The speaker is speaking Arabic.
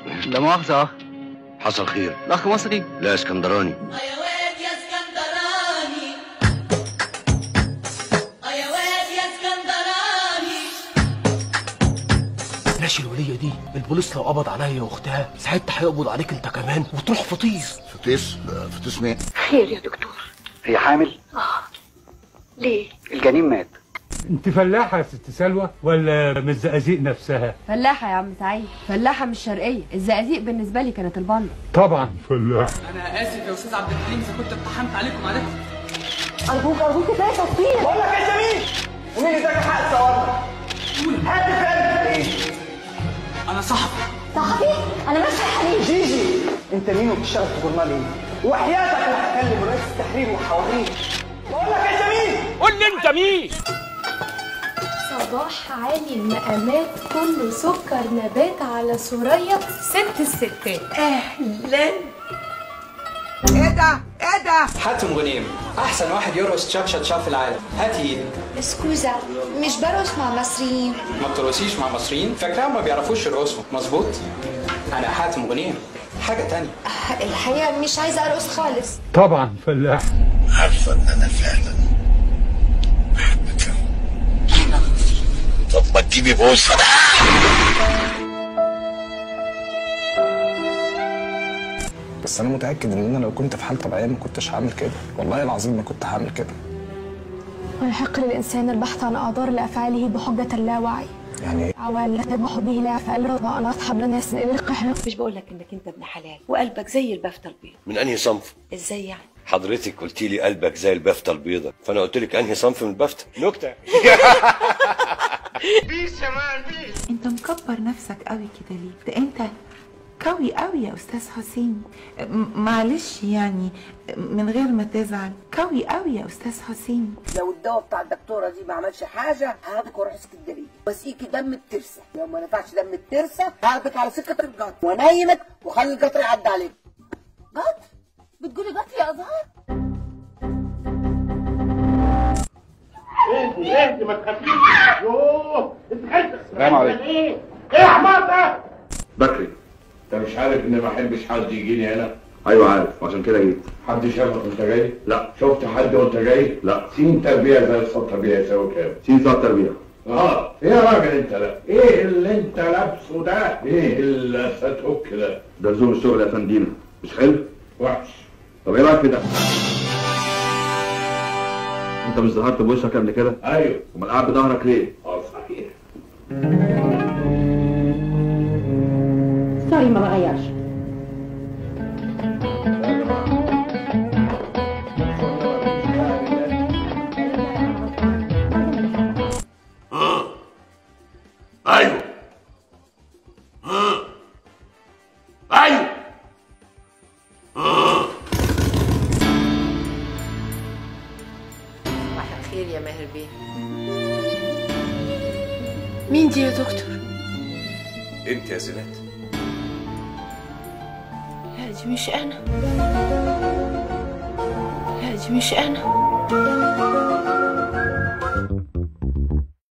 لا مؤاخذة. حصل خير؟ الأخ مصري؟ لا اسكندراني. يا واد يا اسكندراني، يا واد يا اسكندراني. بلاش الولية دي، البوليس لو قبض عليا يا اختها ساعتها هيقبض عليك انت كمان وتروح فطيس. فطيس؟ فطيس مين؟ خير يا دكتور. هي حامل؟ ليه؟ الجنين مات. انت فلاحة يا ست سلوى ولا من الزقازيق نفسها؟ فلاحة يا عم سعيد، فلاحة مش شرقية، الزقازيق بالنسبة لي كانت البندر. طبعا فلاح. انا اسف يا استاذ عبد الكريم اذا كنت اتطحنت عليكم عليك. أرجوك كفاية تصوير. بقول لك انت مين؟ ومين اداك حق تصورنا؟ هات الفيلم. ايه؟ انا صحفي. صحفي؟ أنا ماشية يا حبيبي. جيجي انت مين وبتشتغل في جورنال ايه؟ وحياتك انا هكلم رئيس التحرير وحواليه. بقول لك انت مين؟ قول لي انت مين؟ صباح عالي المقامات، كله سكر نبات على سوريا ست الستات. اهلا. ايه ده؟ ايه ده؟ حاتم غنيم احسن واحد يرقص تشاتشا تشا في العالم. هاتي ايدك. اسكوزا، مش برقص مع مصريين. ما بترقصيش مع مصريين؟ فاكراهم ما بيعرفوش يرقصوا. مظبوط. انا حاتم غنيم حاجه تانية. الحقيقه مش عايزه ارقص خالص. طبعا فلاح. عارفه ان انا فعلا بحبك. طب ما تجيبي بوسه. بس انا متاكد ان انا لو كنت في حاله طبيعيه ما كنتش هعمل كده، والله العظيم ما كنت هعمل كده. ويحق للانسان البحث عن اعذار لافعاله بحجه اللاوعي. يعني عوال تذبح به لافعال رضا ان اصحاب لناس الى القحه. مش بقول لك إنك أنت ابن حلال وقلبك زي البفتة البيض. من انهي صنف؟ إزاي يعني؟ حضرتك قلت لي قلبك زي البفته البيضاء، فانا قلت لك انهي صنف من البفته. نكته. انت مكبر نفسك قوي كده ليه؟ ده انت قوي قوي يا استاذ حسين. معلش يعني من غير ما تزعل، قوي قوي يا استاذ حسين. لو الدواء بتاع الدكتوره دي ما عملش حاجه هاخدك واروح اسكندريه واسقيكي دم الترسه. لو ما نفعش دم الترسه هاخدك على سكه القطر وانيمك واخلي القطر يعدي عليك. قطر؟ بتقولي قطر يا أزهار؟ اهدي ما تخافيش. يوه انت خايفه. السلام عليكم. ايه يا حمار ده؟ بكري، انت مش عارف اني ما احبش حد يجيني هنا؟ ايوه عارف وعشان كده جيت. حد شافك وانت جاي؟ لا. شفت حد وانت جاي؟ لا. سين تربيه زي الصوت تربيه يساوي كام؟ سين صار تربيه. ايه يا راجل انت ده؟ ايه اللي انت لابسه ده؟ ايه اللي ستوك ده؟ ده لزوم الشغل يا فندينا، مش حلو؟ وحش. طب ايه رايك في ده؟ انت مش ظهرت بوشك قبل كده؟ ايوه. امال قاعد بظهرك ليه؟ صحيح. سوري ما بغيرش. ايوه. ايوه. صباح الخير يا ماهر بيه. مين دي يا دكتور؟ انت يا زينات. لا دي مش انا. لا دي مش انا.